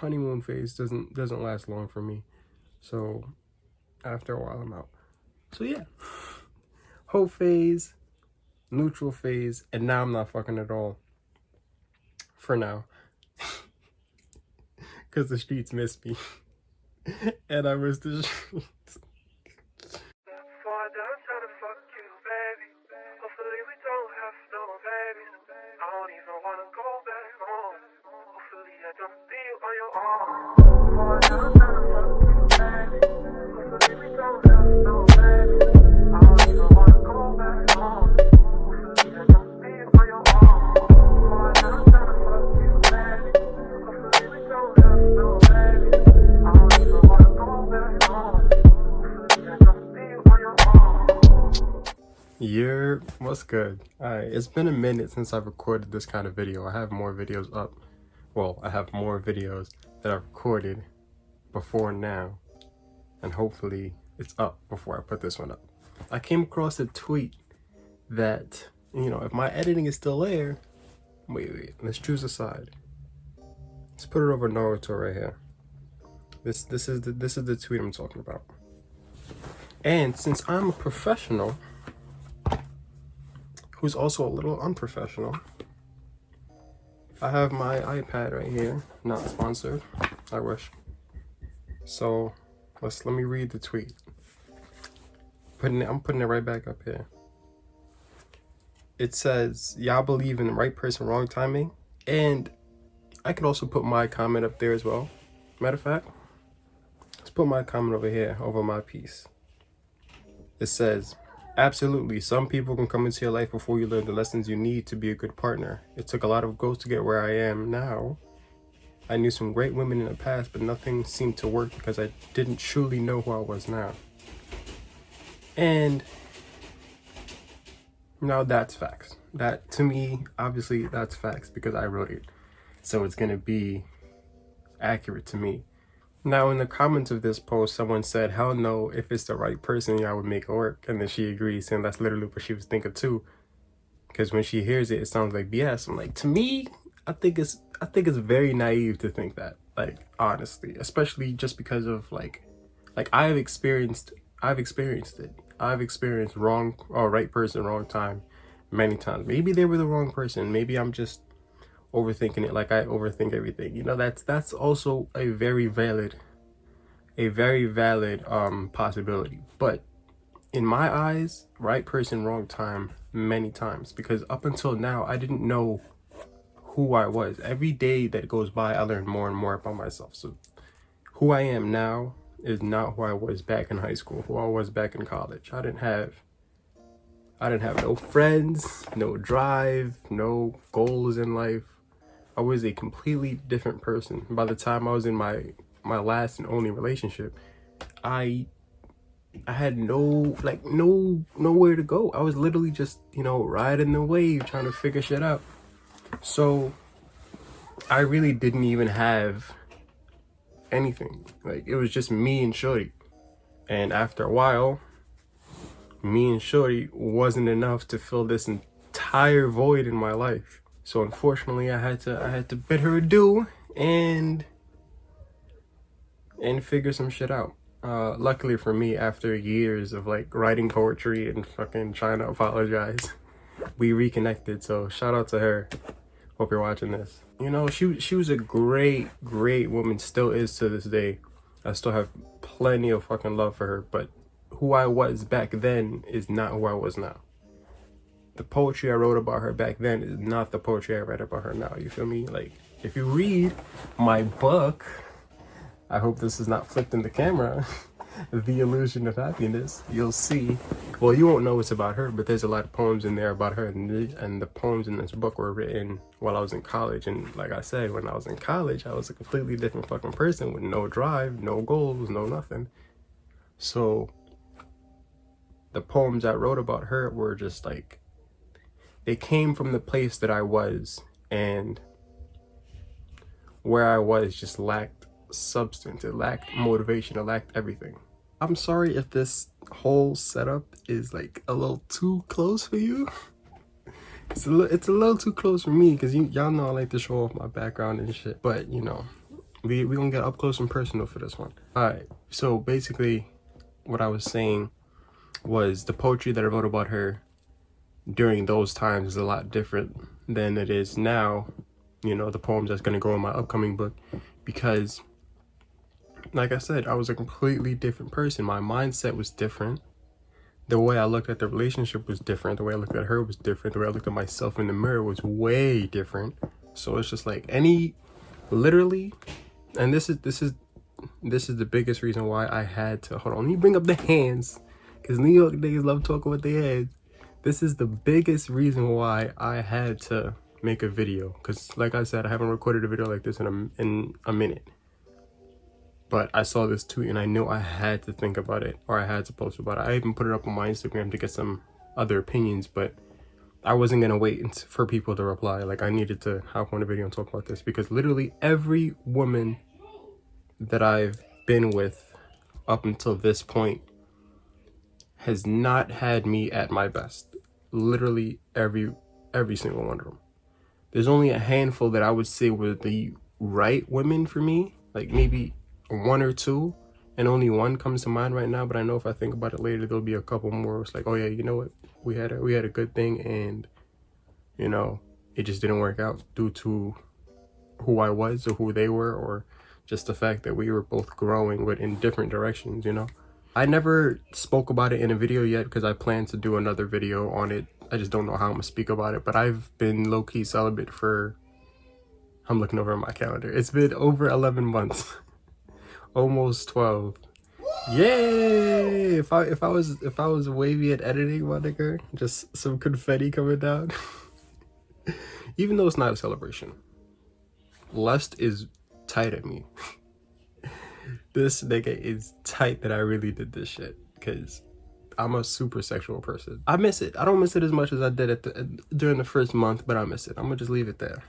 honeymoon phase doesn't last long for me. So after a while, I'm out. So yeah, hope phase, neutral phase, and now I'm not fucking at all. For now, because the streets miss me, and I miss the streets. What's good? Alright, it's been a minute since I've recorded this kind of video. I have more videos up. Well, I have more videos that I've recorded before now. And hopefully it's up before I put this one up. I came across a tweet that, you know, if my editing is still there, wait, let's choose a side. Let's put it over Naruto right here. This is the tweet I'm talking about. And since I'm a professional who's also a little unprofessional, I have my iPad right here, not sponsored, I wish. So let me read the tweet. I'm putting it right back up here. It says, y'all believe in the right person, wrong timing. And I could also put my comment up there as well. Matter of fact, let's put my comment over here, over my piece. It says, absolutely, some people can come into your life before you learn the lessons you need to be a good partner. It took a lot of growth to get where I am now. I knew some great women in the past, but nothing seemed to work because I didn't truly know who I was now. And now that's facts. That, to me, obviously that's facts because I wrote it. So it's gonna be accurate to me. Now, in the comments of this post, someone said, hell no, if it's the right person, y'all would make it work. And then she agrees, and that's literally what she was thinking too. Because when she hears it, it sounds like BS. I'm like, to me, I think it's very naive to think that. Like, honestly, especially just because of like I've experienced it. I've experienced wrong or right person, wrong time many times. Maybe they were the wrong person. Maybe I'm just overthinking it like I overthink everything. You know, that's also a very valid possibility. But in my eyes, right person, wrong time many times, because up until now I didn't know who I was. Every day that goes by I learn more and more about myself. So who I am now is not who I was back in high school, who I was back in college. I didn't have no friends, no drive, no goals in life. I was a completely different person. By the time I was in my last and only relationship, I had nowhere to go. I was literally just, you know, riding the wave, trying to figure shit out. So I really didn't even have anything. Like, it was just me and Shorty. And after a while, me and Shorty wasn't enough to fill this entire void in my life. So unfortunately, I had to bid her adieu and figure some shit out. Luckily for me, after years of like writing poetry and fucking trying to apologize, we reconnected. So shout out to her. Hope you're watching this. You know, she was a great woman, still is to this day. I still have plenty of fucking love for her, but who I was back then is not who I was now. The poetry I wrote about her back then is not the poetry I write about her now. You feel me? Like, if you read my book, I hope this is not flipped in the camera, The Illusion of Happiness, you'll see, well, you won't know it's about her, but there's a lot of poems in there about her, and the poems in this book were written while I was in college. And like I said, when I was in college, I was a completely different fucking person with no drive, no goals, no nothing. So the poems I wrote about her were just like, they came from the place that I was, and where I was just lacked substance, it lacked motivation, it lacked everything. I'm sorry if this whole setup is like a little too close for you. It's a little too close for me, because y'all know I like to show off my background and shit. But you know, We gonna get up close and personal for this one. Alright, so basically what I was saying was the poetry that I wrote about her during those times is a lot different than it is now. You know, the poems that's gonna go in my upcoming book, because like I said, I was a completely different person. My mindset was different. The way I looked at the relationship was different. The way I looked at her was different. The way I looked at myself in the mirror was way different. So it's just like literally, and this is the biggest reason why I had to, hold on, let me bring up the hands, because New York niggas love talking with their heads. This is the biggest reason why I had to make a video, because like I said, I haven't recorded a video like this in a minute. But I saw this tweet and I knew I had to think about it, or I had to post about it. I even put it up on my Instagram to get some other opinions, but I wasn't gonna wait for people to reply. Like, I needed to hop on a video and talk about this, because literally every woman that I've been with up until this point has not had me at my best. Literally every single one of them. There's only a handful that I would say were the right women for me, like maybe one or two, and only one comes to mind right now. But I know if I think about it later, there'll be a couple more. It's like, oh yeah, you know what, we had a good thing, and you know, it just didn't work out due to who I was or who they were, or just the fact that we were both growing but in different directions, you know. I never spoke about it in a video yet because I plan to do another video on it. I just don't know how I'm gonna speak about it. But I've been low-key celibate for, I'm looking over my calendar, it's been over 11 months. Almost 12. Yay! If I was wavy at editing, my nigga, just some confetti coming down. Even though it's not a celebration, lust is tight at me. This nigga is tight that I really did this shit, because I'm a super sexual person. I miss it. I don't miss it as much as I did during the first month, but I miss it. I'm gonna just leave it there.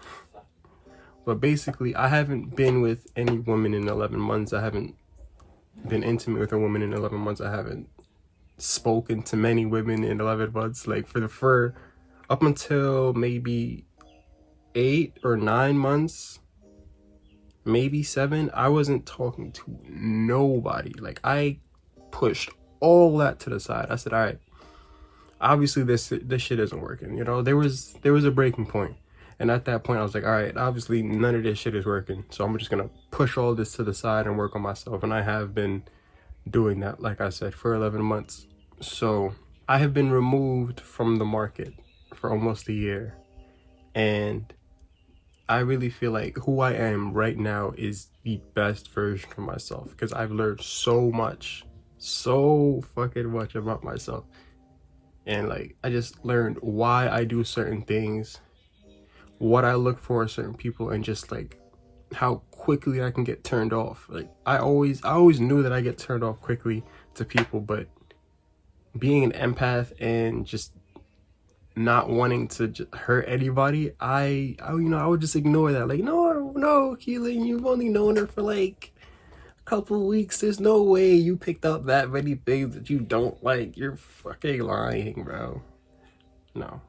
But basically, I haven't been with any woman in 11 months. I haven't been intimate with a woman in 11 months. I haven't spoken to many women in 11 months. Like, for up until maybe 8 or 9 months, maybe 7, I wasn't talking to nobody. Like, I pushed all that to the side. I said, all right, obviously this shit isn't working. You know, there was a breaking point. And at that point, I was like, all right, obviously none of this shit is working. So I'm just going to push all this to the side and work on myself. And I have been doing that, like I said, for 11 months. So I have been removed from the market for almost a year. And I really feel like who I am right now is the best version of myself, because I've learned so fucking much about myself. And like, I just learned why I do certain things, what I look for in certain people, and just like how quickly I can get turned off. Like, I always knew that I get turned off quickly to people, but being an empath and just not wanting to hurt anybody, I would just ignore that. Like, no, Keelan, you've only known her for like a couple weeks. There's no way you picked up that many things that you don't like. You're fucking lying, bro. No.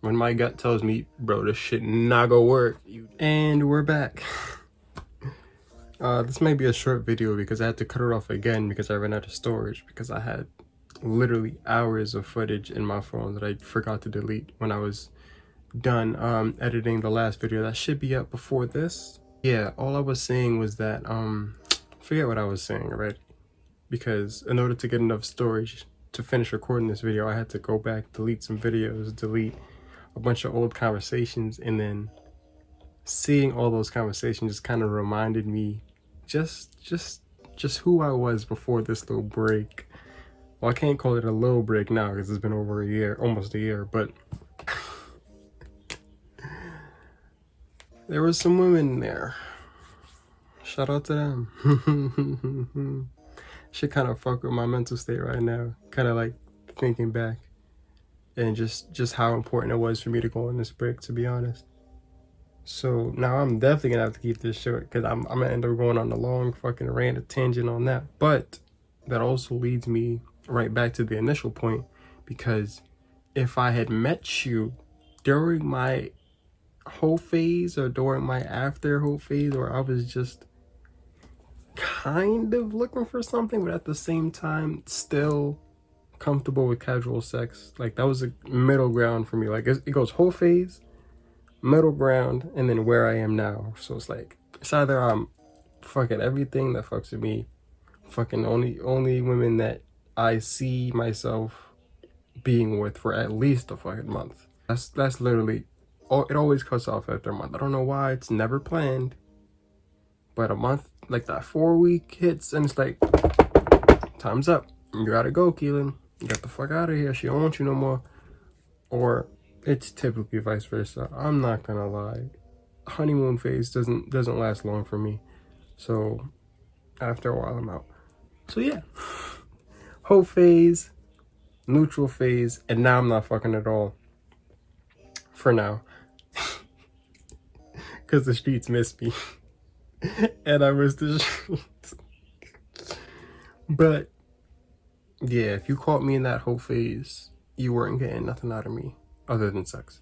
When my gut tells me, bro, this shit not gonna work. And we're back. This might be a short video because I had to cut it off again because I ran out of storage, because I had literally hours of footage in my phone that I forgot to delete when I was done editing the last video that should be up before this. Yeah, all I was saying was that forget what I was saying already, because in order to get enough storage to finish recording this video, I had to go back, delete some videos, delete a bunch of old conversations, and then seeing all those conversations just kind of reminded me just who I was before this little break. Well, I can't call it a little break now because it's been over a year, almost a year, but there was some women in there. Shout out to them. Shit kind of fuck with my mental state right now. Kind of like thinking back and just how important it was for me to go on this break, to be honest. So now I'm definitely gonna have to keep this short, because I'm gonna end up going on a long fucking rant, a tangent on that. But that also leads me right back to the initial point, because if I had met you during my whole phase or during my after whole phase, or I was just kind of looking for something, but at the same time still comfortable with casual sex. Like that was a middle ground for me. Like it goes whole phase, middle ground, and then where I am now. So it's like it's either I'm fucking everything that fucks with me, fucking only women that I see myself being with for at least a fucking month. That's literally, oh, it always cuts off after a month. I don't know why. It's never planned, but a month, like that 4-week hits, and it's like, time's up. You gotta go, Keelan. You got the fuck out of here. She don't want you no more. Or it's typically vice versa. I'm not gonna lie. Honeymoon phase doesn't last long for me. So after a while, I'm out. So yeah, whole phase, neutral phase, and now I'm not fucking at all. For now. Because the streets miss me. And I miss the streets. But yeah, if you caught me in that whole phase, you weren't getting nothing out of me other than sex.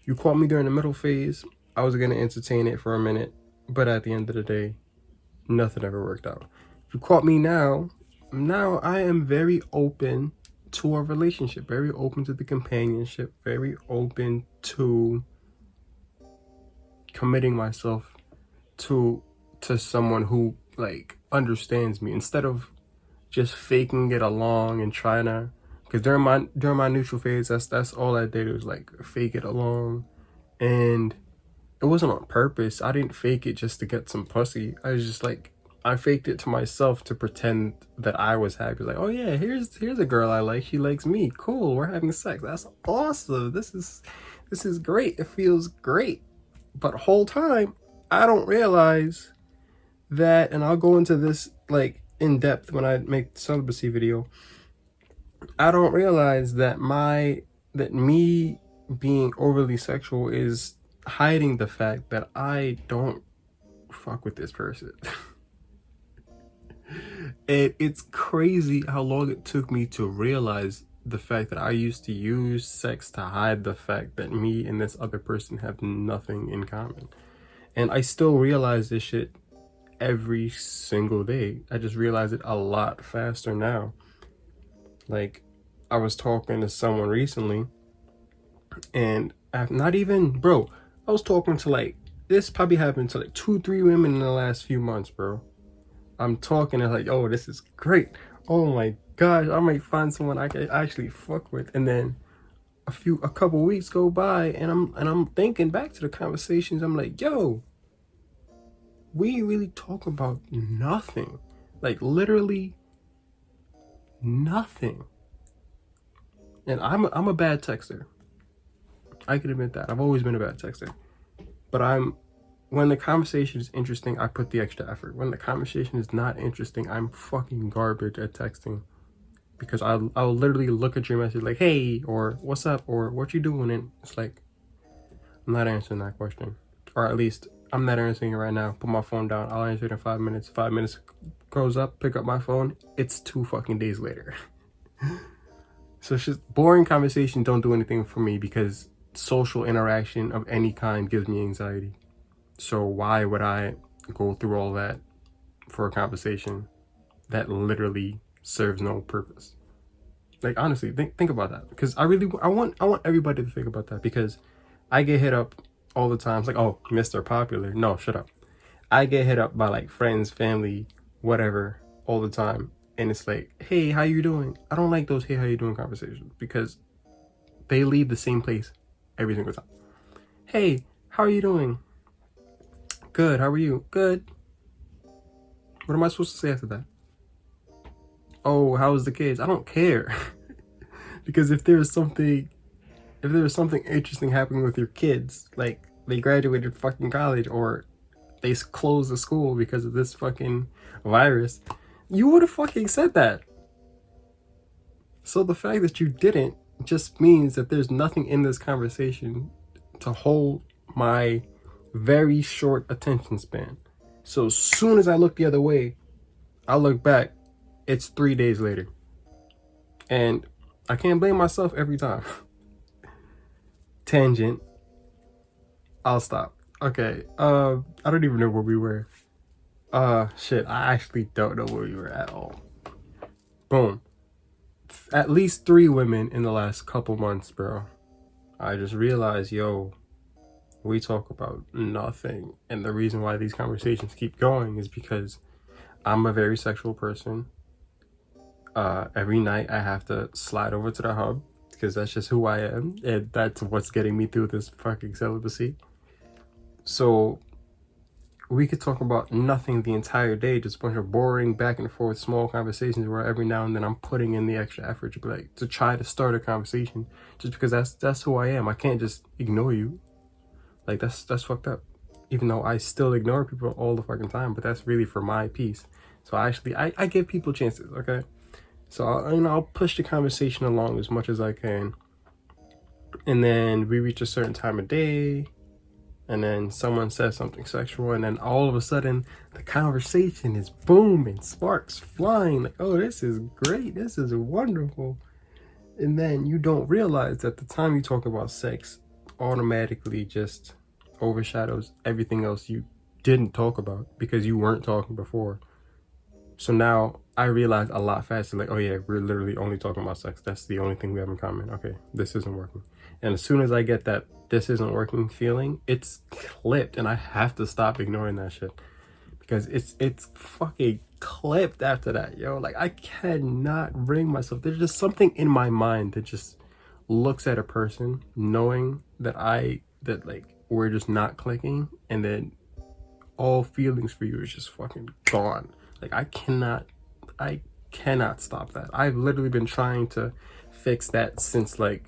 You caught me during the middle phase, I was gonna entertain it for a minute, but at the end of the day, nothing ever worked out. If you caught me now I am very open to a relationship, very open to the companionship, very open to committing myself to someone who like understands me, instead of just faking it along and trying to, because during my neutral phase, that's all I did, was like fake it along, and it wasn't on purpose. I didn't fake it just to get some pussy. I was just like, I faked it to myself to pretend that I was happy. Like, oh yeah, here's a girl I like. She likes me. Cool. We're having sex. That's awesome. This is great. It feels great. But whole time, I don't realize that, and I'll go into this like in depth when I make the celibacy video. I don't realize that me being overly sexual is hiding the fact that I don't fuck with this person. And it's crazy how long it took me to realize the fact that I used to use sex to hide the fact that me and this other person have nothing in common. And I still realize this shit every single day. I just realize it a lot faster now. Like, I was talking to someone recently, and I've not even, bro, I was talking to like, this probably happened to like 2-3 women in the last few months, bro. I'm talking and like, oh, this is great. Oh my gosh, I might find someone I can actually fuck with. And then a couple weeks go by, and I'm thinking back to the conversations. I'm like, yo, we really talk about nothing. Like literally nothing. And I'm a bad texter. I can admit that. I've always been a bad texter. But when the conversation is interesting, I put the extra effort. When the conversation is not interesting, I'm fucking garbage at texting. Because I'll literally look at your message like, hey, or what's up, or what you doing? And it's like, I'm not answering that question. Or at least, I'm not answering it right now. Put my phone down. I'll answer it in 5 minutes. 5 minutes goes up, pick up my phone. It's 2 fucking days later. So it's just boring conversation don't do anything for me, because social interaction of any kind gives me anxiety. So why would I go through all that for a conversation that literally serves no purpose? Like, honestly, think about that. Because I want everybody to think about that, because I get hit up all the time. It's like, oh, Mr. Popular. No, shut up. I get hit up by like friends, family, whatever, all the time. And it's like, hey, how you doing? I don't like those hey, how you doing conversations, because they leave the same place every single time. Hey, how are you doing? Good. How are you? Good. What am I supposed to say after that? Oh, how's the kids? I don't care. Because if there's something interesting happening with your kids, like they graduated fucking college, or they closed the school because of this fucking virus, you would have fucking said that. So the fact that you didn't just means that there's nothing in this conversation to hold my very short attention span. So as soon as I look the other way, I look back, it's 3 days later. And I can't blame myself every time. Tangent. I'll stop. Okay, I don't even know where we were. Shit, I actually don't know where you were at all. Boom. At least 3 women in the last couple months, bro. I just realized, yo, we talk about nothing. And the reason why these conversations keep going is because I'm a very sexual person. Every night I have to slide over to the hub because that's just who I am. And that's what's getting me through this fucking celibacy. So we could talk about nothing the entire day, just a bunch of boring back and forth small conversations where every now and then I'm putting in the extra effort to be like, to try to start a conversation just because that's who I am. I can't just ignore you. Like that's fucked up. Even though I still ignore people all the fucking time, but that's really for my peace. So I give people chances, okay? So I'll push the conversation along as much as I can. And then we reach a certain time of day, and then someone says something sexual, and then all of a sudden the conversation is booming, sparks flying, like, oh, this is great, this is wonderful. And then you don't realize that the time you talk about sex automatically just overshadows everything else you didn't talk about because you weren't talking before. So now I realize a lot faster, like, oh yeah, we're literally only talking about sex. That's the only thing we have in common. Okay, this isn't working. And as soon as I get that this isn't working feeling, it's clipped, and I have to stop ignoring that shit because it's fucking clipped after that, yo. Like I cannot bring myself. There's just something in my mind that just looks at a person knowing that like we're just not clicking, and then all feelings for you is just fucking gone. Like I cannot stop that. I've literally been trying to fix that since like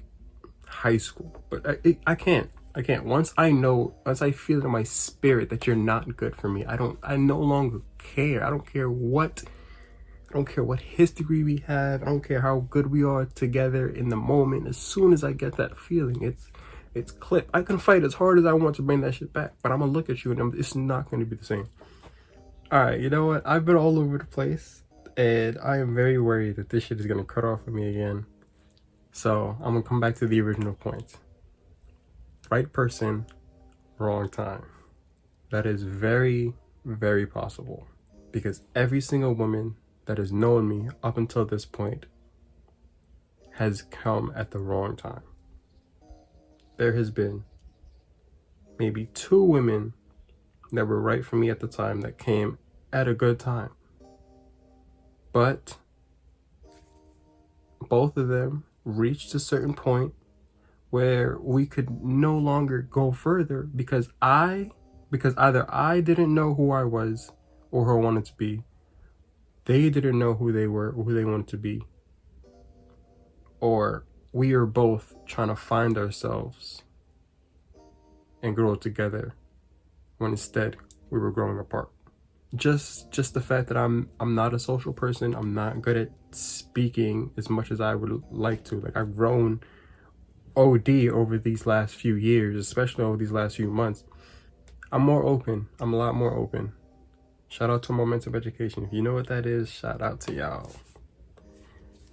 high school, but I can't. Once I feel it in my spirit that you're not good for me, I no longer care. I don't care what history we have. I don't care how good we are together in the moment. As soon as I get that feeling, it's clipped. I can fight as hard as I want to bring that shit back, but I'm gonna look at you and it's not gonna be the same. All right, you know what? I've been all over the place, and I am very worried that this shit is gonna cut off of me again. So I'm gonna come back to the original point. Right person, wrong time. That is very, very possible because every single woman that has known me up until this point has come at the wrong time. There has been maybe 2 women that were right for me at the time that came at a good time. But both of them reached a certain point where we could no longer go further because either I didn't know who I was or who I wanted to be. They didn't know who they were or who they wanted to be. Or we are both trying to find ourselves and grow together when instead we were growing apart. Just the fact that I'm not a social person. I'm not good at speaking as much as I would like to. Like I've grown OD over these last few years, especially over these last few months. I'm more open. I'm a lot more open. Shout out to Momentum Education. If you know what that is, shout out to y'all.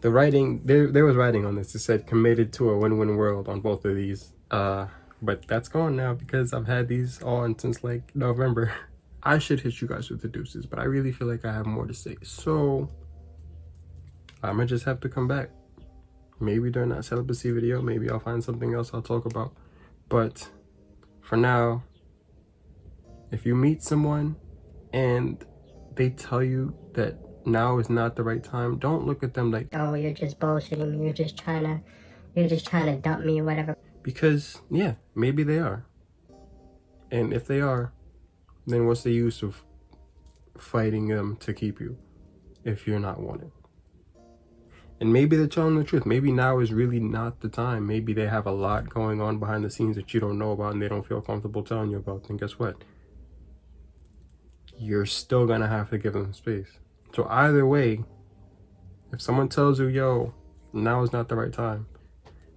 The writing, there was writing on this. It said committed to a win-win world on both of these. But that's gone now because I've had these on since like November. I should hit you guys with the deuces, but I really feel like I have more to say. So I'm gonna just have to come back. Maybe during that celibacy video, maybe I'll find something else I'll talk about. But for now, if you meet someone and they tell you that now is not the right time, don't look at them like, oh, you're just bullshitting me, you're just trying to dump me or whatever. Because yeah, maybe they are. And if they are, then what's the use of fighting them to keep you if you're not wanted? And maybe they're telling the truth. Maybe now is really not the time. Maybe they have a lot going on behind the scenes that you don't know about and they don't feel comfortable telling you about. And guess what? You're still gonna have to give them space. So either way, if someone tells you, yo, now is not the right time,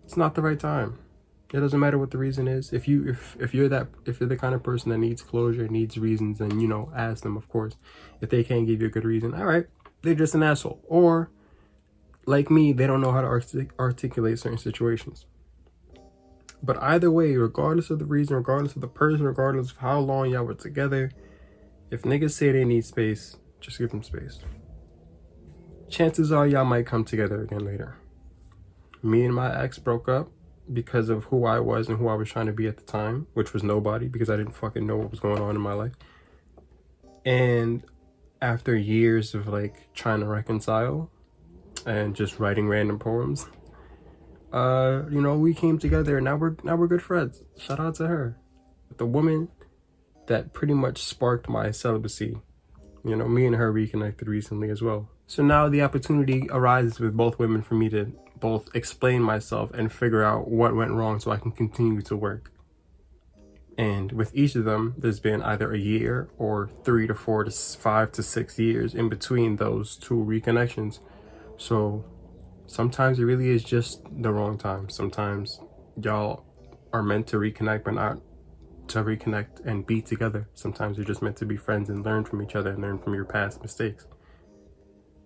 it's not the right time. It doesn't matter what the reason is. If you're the kind of person that needs closure, needs reasons, then ask them, of course. If they can't give you a good reason, all right, they're just an asshole. Or like me, they don't know how to articulate certain situations. But either way, regardless of the reason, regardless of the person, regardless of how long y'all were together, If niggas say they need space, just give them space. Chances are y'all might come together again later. Me and my ex broke up because of who I was and who I was trying to be at the time, which was nobody, because I didn't fucking know what was going on in my life. And after years of like trying to reconcile and just writing random poems, you know, we came together and now we're good friends. Shout out to her. The woman that pretty much sparked my celibacy. You know, me and her reconnected recently as well. So now the opportunity arises with both women for me to both explain myself and figure out what went wrong so I can continue to work. And with each of them, there's been either a year or 3 to 4 to 5 to 6 years in between those two reconnections. So sometimes it really is just the wrong time. Sometimes y'all are meant to reconnect, but not to reconnect and be together. Sometimes you're just meant to be friends and learn from each other and learn from your past mistakes.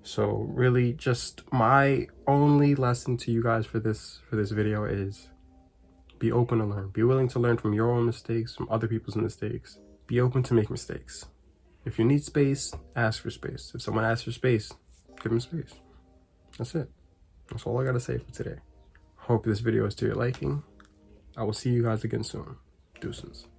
So really, just my only lesson to you guys for this video is be open to learn. Be willing to learn from your own mistakes, from other people's mistakes. Be open to make mistakes. If you need space, ask for space. If someone asks for space, give them space. That's it. That's all I gotta say for today. Hope this video is to your liking. I will see you guys again soon. Deuces.